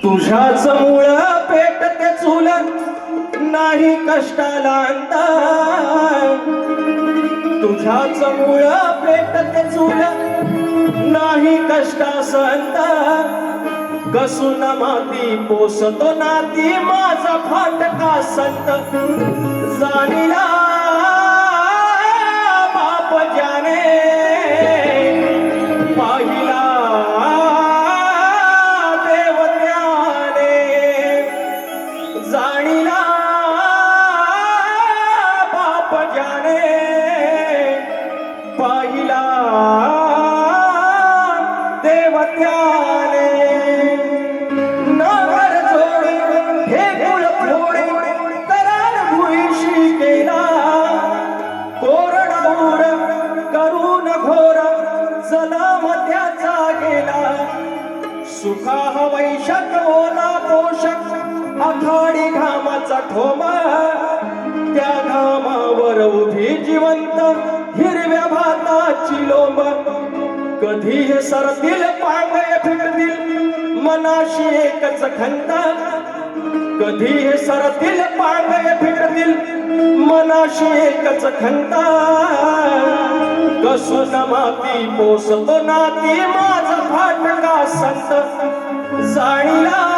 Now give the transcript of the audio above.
तुझ्याच मुळ पेटते चूल नाही कष्टाला अंत तुझ्याच मुळ पेटते चूल नाही कष्टास अंत कसून माती पोसतो नाती माझा फाटका संत जाणीला बाप ज्याने पाहिला जाणीला बाप ज्याने पाहिला देव त्याने नागर जोडे हे कुळ फोडे करार भुईशी केला कोरडाऊर करून घोर जलम त्याचा गेला सुखा वैशक ओला पोषक आखाडी घामाचा ठोमा त्या घामावर उभी जिवंत हिरव्या भाताची लोंब कधी हे सरतील पांगय फिरतील मनाशी एकच खंत कधी हे सरतील पांगय फिरतील मनाशी एकच खंत कसून माती पोसतो नाती माझा फाटका संत जाणीला